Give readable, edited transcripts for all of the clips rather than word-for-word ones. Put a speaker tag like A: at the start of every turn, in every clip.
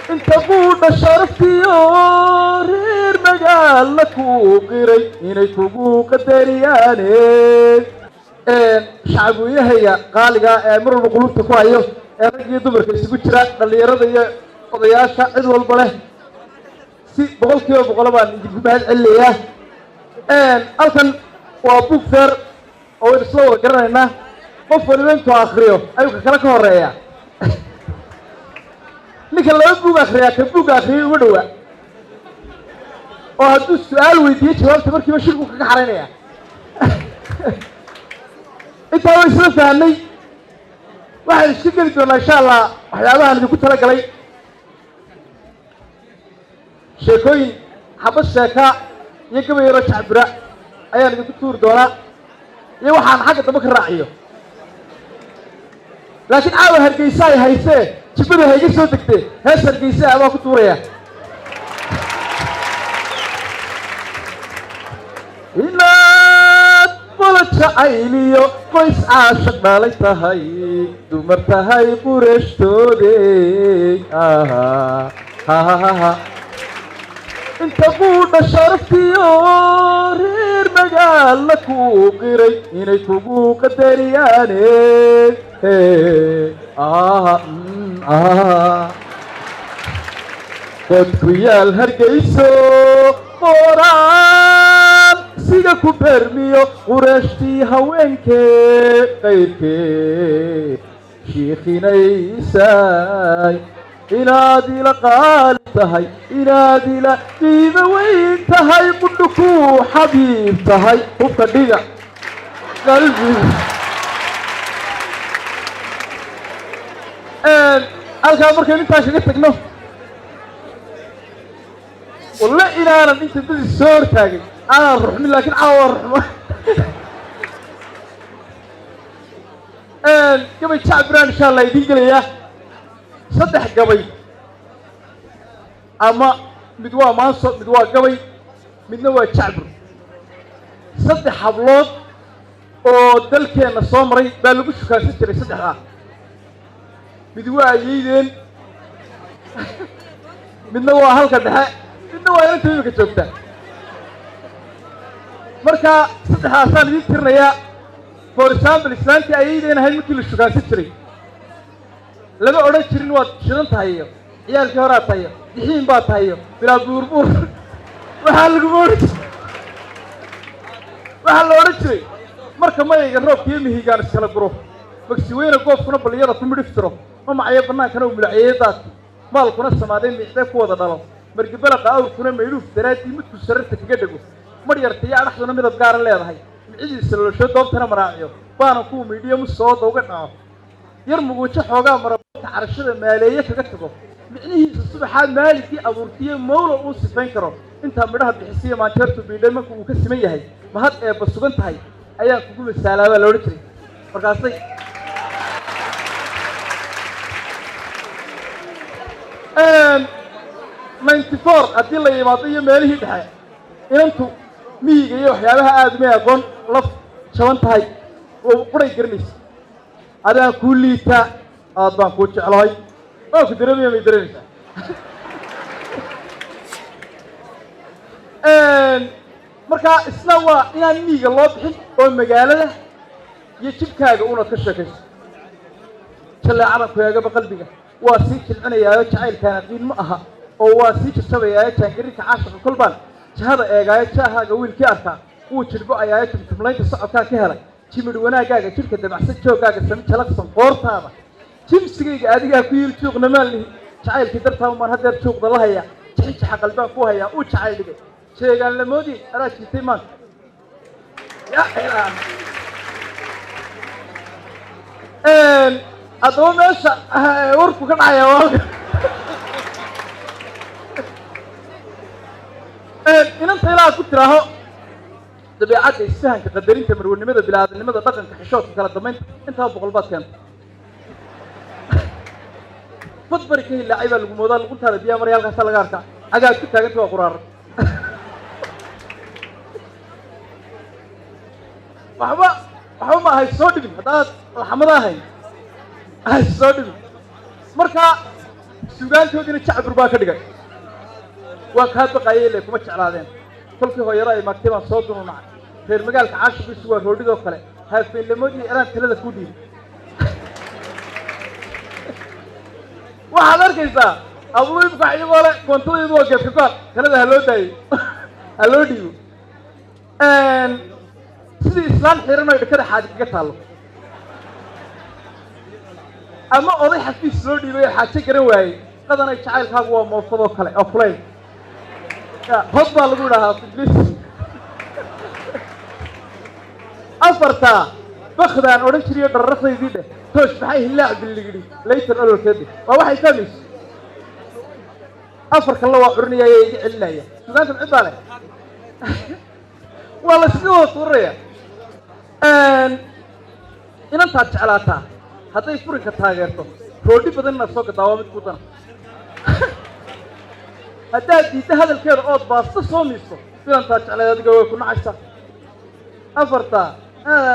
A: انت بودا شرفيور مجال لكو قري إنيكو قدرياني شعبوية هي قالقا مرور بقلوب تكوايو رجي دمر كيسيقو جرا اللي يرضي قضياشا عدو البله سي بقول كيو بقولبان يجيب بهاد عليا ألكن وابوك فير أو السلوة قررنا قف ولبنتو آخريو أيوك كلاك هوريا لكن لو بوك آخريا كبوك آخريو ودوا وهدو السؤال ويديه جواب تبركي بشيركو كحرينيا انت هو يسلم فهمي واحد الشكل دونا إن شاء الله وحيابها اللي كنت لك لي شيكوين حبس شيكا يكبر يرجع براء أيها اللي كنت دونا يوحان حاجة تبكر راعيه لكن عاوه هالقيساي هايسيه شبه هيجي صوتك هسه القيساي أبا كنت وريا عينيو قيس عاشق باليتهاي دمرتهاي قرشتودي ها انت بودا شرفيور مجال لكو قري إنيكو قدرياني قد كويال هرقيسو قران سيدا كوبرميو قرشتي هوينكي غيركي شيخي نيساي إنادي لقال تهي إنادي لقيمة وين تهي قلكو حبيب تهي وفكا دينا قلبي ألقى مركب انتا شكتك نو والله إنا انت بدي السور تاقي أنا الرحمن لكن عاور الرحمن قبل شعبران إن شاء الله يديق لي صدح قبل أما مدوا مانصر مدوا قبل مدوا شعبر صدح حبلات ودلكي الصومري بالو شكا ستري صدحها مدوا يدين مدوا هلك الدحاء مدوا أنت يمكن تشوفته marka saddexaasaan idin tirnayaa for example islaantii ayaydeena ahayd markii la shugaansi jiray lama odhan jirin waad shidan tahay iyo ciyaalkii horaa tahay iyo dixiin baa tahay iyo bilaa buurbuur waxaa la odhan jiray marka mayayga roobkiiyo mihigaan iskala guro magsi weyne goofkuna baliyada ku midhiftiro ma macayo bannaankana uu midhaceeyey daadki maalkuna samaadeen miixdee ku wada dhalo margibalaqa awrkuna maydhuuf daraaddii midku sararta kaga dhego مريرتي يا رحنا من الدار اللي هاي معيد السلوشة دوبتنا مراعيه بانا كو ميديا مصوت وقطعه يرمجوا شحوجا مرة تعرشة مالية كجتكو معنيه الصبح مالكي أبورتي مولا أوس فينكرو أنت مرها بحسية ما شرط بيدمك وكسمية هاي ما هاد بس بنت هاي أيام كوكو السلامة لورتري فرقاصي ما انتفار أدلة يماطية ماليه بحاجة إنتو ميجي وحيابها آدمي أقول لف شوانت هاي وقري قرنيس هذا كل تا أضمان كوتش على ما كدرني يا مدرني مركا إسنوا يعني ميجي الله بحي والمجال يشوف كذا ونا كشكش شلا عرف يا جب قلبك واسيك أنا يا شعير كانت دين مأها أو واسيك السبب يا شعيرك عاشق كل بان هذا إيجاي شاها جويل كأرتا وتشربوا أيات تملاين تصعد كهلا تمر ونا جاك شركة تبعث شو جاك سمت لك صنفورت هذا تم سجى أديها كيل شوق نمال شعير كدرتها وما هذا شوق ضلها يا تعيش حق الباب فوها يا وشعير لك شيء قال لمودي أنا شيء تمان يا إيران أدوم إيش وركو كم عيا إن أنت لا كنت راهو طبيعة السهن كقدرين تمرون لماذا بلاد لماذا بقى كحشوت كلا ضمنت أنت هو بقلبات كم فضبر كه اللعيبة الموضوع اللي قلت هذا بيا مريال غسالة غاركا أجا كنت أجت وقرار وحما هاي صودم هذا الحمد هاي صودم مركا suugaantoodiina jacbur baa ka dhigay waa kaa baqaayay le kuma jeclaadeen kolkii hooyaro ay maagtay baan soo dununacay reer magaalka caashigiisu waa roodhidoo kale haafeenlamoodii eraan talada ku dhiibay waxaad arkaysaa abuuibka iyagoo le koontadaydu waa geedkasaar talada ha loo daayo ha loo dhiibo sidii islaan xiran ay dhakada xaaji kaga taallo ama oday xafiis loo dhiibay oo xaaje garan waayey qadanay jacaylkaagu waa moofadoo kale oo kulay hod baa lagu idhahaa fidlis afartaa bakdaan odhan jiriyo dhararaqdaydii dheh toosh maxay hillaac billigidhi laytan ololkeeda waa waxay fahmayso afar kalena waa curinaya ee iga celinaya sugaanta mcid baa leh waa la iska wada tuuraya inantaad jeclaataa hadday furinka taageerto roodhi badan inaad soo gadaa waa mid ku dana haddaad diidda hadalkeeda ood baasto soo miisto filantaad jecleed adiga way ku nacaysaa afartaa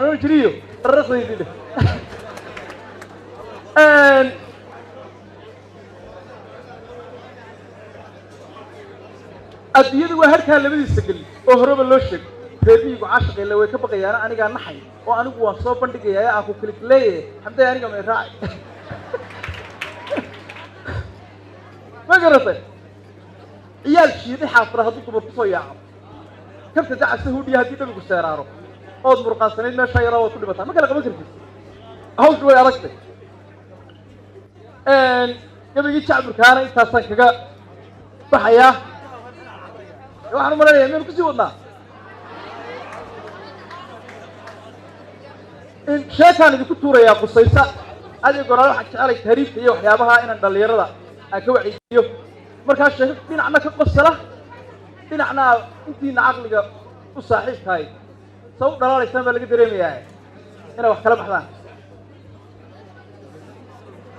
A: odhan jiriyo dhararaqdaydii dheh adduunyadu waa harkaa labadiisa geli oo horeba loo sheegay reermiyigu caashaqeyle way ka baqayaana anigaa naxay oo anigu waan soo bandhigayaa aan ku kilikleeye xamday aniga may raacay ma garatay ciyaal shiidi xaafira hadduu dumar kusoo yaaco kabta dacasa hudhiya haddii dhabigu seeraaro ood murqaansanayd meeshaa yaraa waad ku dhibataa ma kala qaban kartid hawshu way adagtay gabigii jacburkaana intaasaan kaga baxayaa waxaan u malaynayaa miyanu kusii wadnaa sheekaan idinku tuurayaa qusaysa adiga goraal waxaan jecelay tahriibka iyo waxyaabaha inaan dhallinyarada aan ka wacyigiyo markaa sheeko dhinacna ka qosala dhinacna intiina caqliga u saaxiibkahay sa u dhalaalaysaan baa laga dareemayaa inay wax kala baxdaan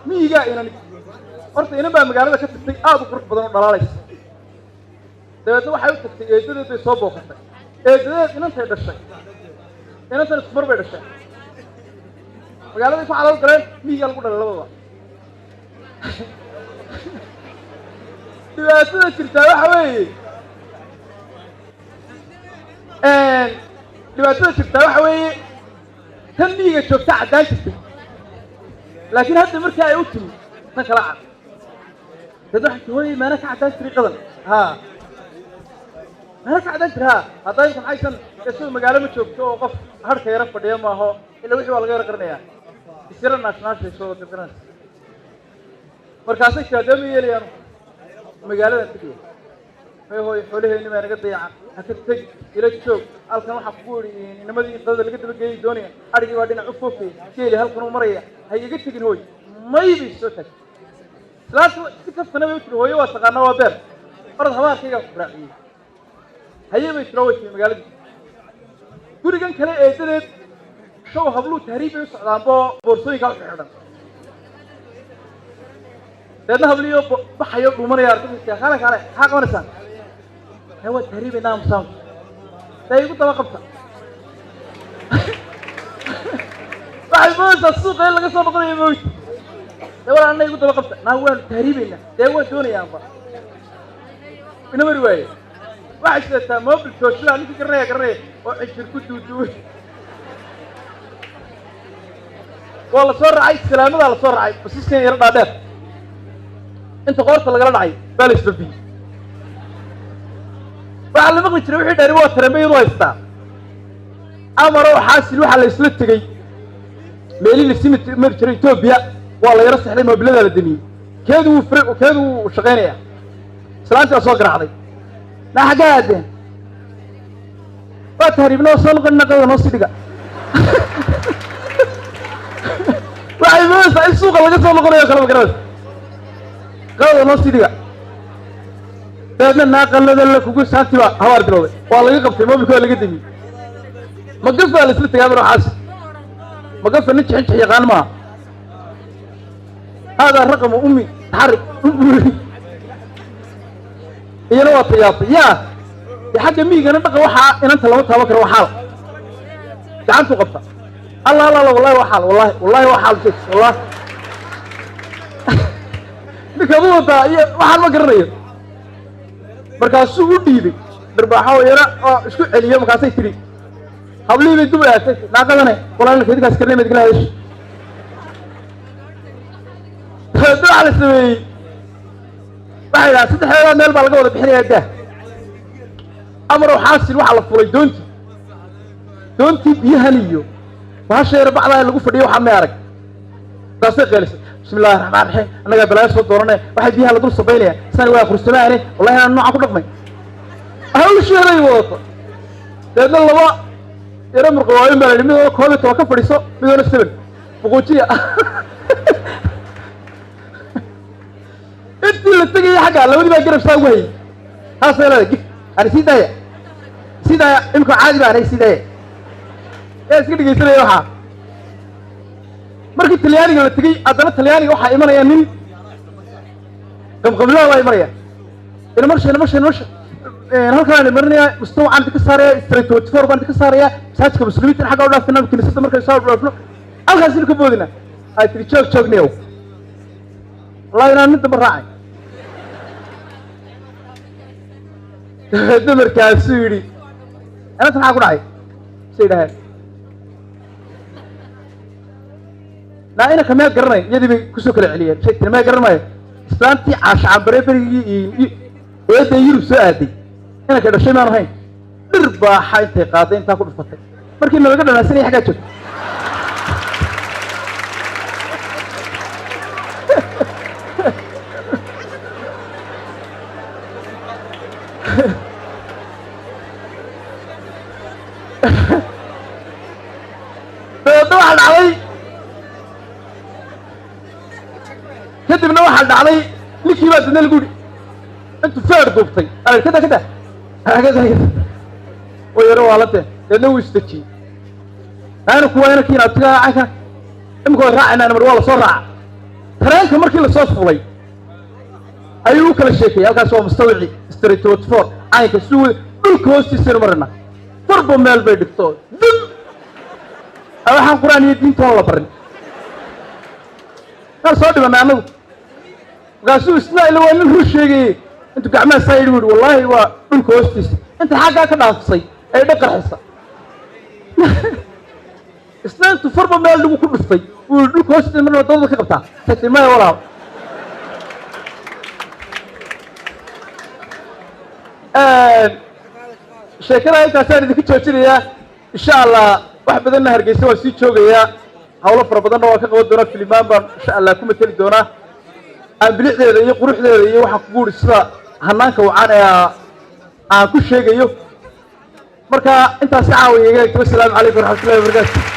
A: miyigaa inan horta inan baa magaalada ka tagtay aada u qurux badan oo dhalaalaysa dabeedna waxay u tagtay eedadeed bay soo booqatay eedadeed inantay dhashay inantan iskumar bay dhashay magaaladay ku calool galeen miyigaa lagu dhalay labadaba dhibaatada jirtaa waxa weeye tan miyiga joogta caddaan jirtay laakiin hadda markii ay u timi tan kala cad dad waxay hooyay maana ka caddaan jiray qadan ha maana ka caddaan jira ha hadda inta maxaysan isagoo magaalo ma joogto oo qof harka yara fadhiya maaho ila wixii waa laga yara qarinayaa isira naashnaashay soo dirdiranaysa markaasay kaadama yeelayaan magaaladan tegiya hay hooy xoolaheenni baa naga dayacan ha ka teg ila joog halkan waxaa kugu idhi inamadii qadada laga dabageeyi doonaya adhigii baa dhinac u foofay geeli halkan uu maraya ha igaga tegin hooy may bay soo taagtay islaanta si kaftana bay u tiri hooyo waa taqaanaa waa beer orad habaarkaygaa ku raaciyey haye bay tiro way timi magaaladii gurigan kale eedadeed show habluu tahriib bay u socdaanbo boorsooyinkaa u xidhan deedna habliyo baxayo dhuumanaya ardaydka kaale kaale maxaa qabanaysaan he waa tahriibaynaa musaam dee igu daba qabta waxay moodaysaa suuqa in laga soo noqonayo mawti dee war anna igu daba qabta naa waanu tahriibaynaa dee waan doonayaanba ina mari waaye waxay sidataa mobil tooshila ninkii garanaya oo xijir ku duuduway waa la soo raacay salaamadaa la soo raacay basiskan yaro dhaadheer inta qoorta lagala dhacay baa la isbabiyey waxaa la maqli jiray wixii dhari waa tarambayadu haystaa amarow xaasil waxaa la isla tegey meelii la sii mari jiray etoobiya waa la yaro sexday moobiladaa la damiyey keedu wuu shaqaynayaa islaantii waa soo garaacday naa xaggaa aadeen waa tahriibna waa soo noqonina qadada noo sii dhiga waxay moodaysaa in suuqa laga soo noqonayo kala magaranaysa qadada noo sii dhiga dabeedna naaqalada la kugu saantiba habaar bilowday waa laga qabtay mobilka waa laga damiyey magaf baa la isla tegaa mar waxaasi magafa nin jixinjix yaqaan maaha haadaa raqamu ummi taxarik iyana waa tayaabtay yaa dee xagga miyigana dhaqa waxaa inanta lama taaban karo waa xaal gacantuu qabta allah wallahi waa xaal wallahi waa xaal jees wallahi ninka wada iyo waxaan ma garanayo markaasuu u dhiibay darbaaxo yara oo isku celiyo markaasay tiri hablii bay dub aatay naaqadane walaalka idinkaas karnay mid galaadesh dad ala sameeyay waxay saddexdeeda meel baa laga wada bixinayaa daa amar xaasil waxa la fulay doontii biyahan iyo baasheer bacda lagu fadhiyo waxa ma arag taasay qeelisay bismillaahir rahmaanir rahiim anaga balaa soo dooranay waxa biyaha la dul sabaynaya san waa qursanaanay wallahi aan nooca ku dhaqmay ahaw sheeray wada dadna laba yara murqawaayo meel midoo koob iyo ka fadhiso midoo 7 boqojiya intii la tagay xaga labadii baa garab saa way haasayla gif أنا سيدايا إمكو عادي بقى أنا سيدايا إيه سكدي جيسنا يروحها مركي تلياني ولا تجي أدنى تلياني وحى إيمانا يا مين كم قبلها ولا إيمانا أنا مرش هل كان إيمانا مستوى عندك السارية استريتو تفور عندك السارية ساتك مسلمين الحاجة ولا فينا ممكن نسيت مركي صار ولا فلو أنا خاسين كبودنا هاي تري تشوك نيو الله ينام أنت براعي dumarkaa suu yidhi anata maxaa ku dhacay say dhaheen naa inanka meel garanay iyadii bay kusoo kala celiyeen shay tiri meel garan maayo islaantii caasha cambare berigii eedda yurub soo aaday inanka dhashay maan ahayn dhir baaxa intay qaaday intaa ku dhufatay markii nalaga dhanaasanaya xaggaa joogta kadibna waxaa dhacday ninkii baa dadna lagu yidhi intuu feer duubtay kada way yaro waalante deedna wuu isdejiyey aana kuwa inankii abtiga caynka imika way raacayna mar waa lasoo raaca tareenka markii lasoo fulay ayuu u kala sheekayay halkaas waa mustawici street 24 caynka suu dhulka hoostiisaynu marina farba meel bay dhigto dib waxaan quraan iyo diintoon la barin kal soo dhibanay anagu markaasuu isna ila waa nin ruu sheegayey intuu gacmaha saa yidhi wuhi wallaahi waa dhulka hoostiisa inta xaggaa ka dhaafsay ay dhaqarxisa isna intuu farba meel dhigu ku dhuftay wuu yihi dhulka hoostiisa marna wadada ka qabtaa tagtay maya walaal sheekada intaasaan idinka joojinayaa insha allah wax badanna hargeysa waa sii joogayaa hawlo fara badanna waa ka qaban doonaa filimaan baan insha allah ku mateli doonaa aan bilicdeeda iyo quruxdeeda iyo waxaan kugu yidhi sida hanaanka wacan ee aan ku sheegayo marka intaasi caawiya iga wasalaamu calaykum waraxmatullahi wabarakaatu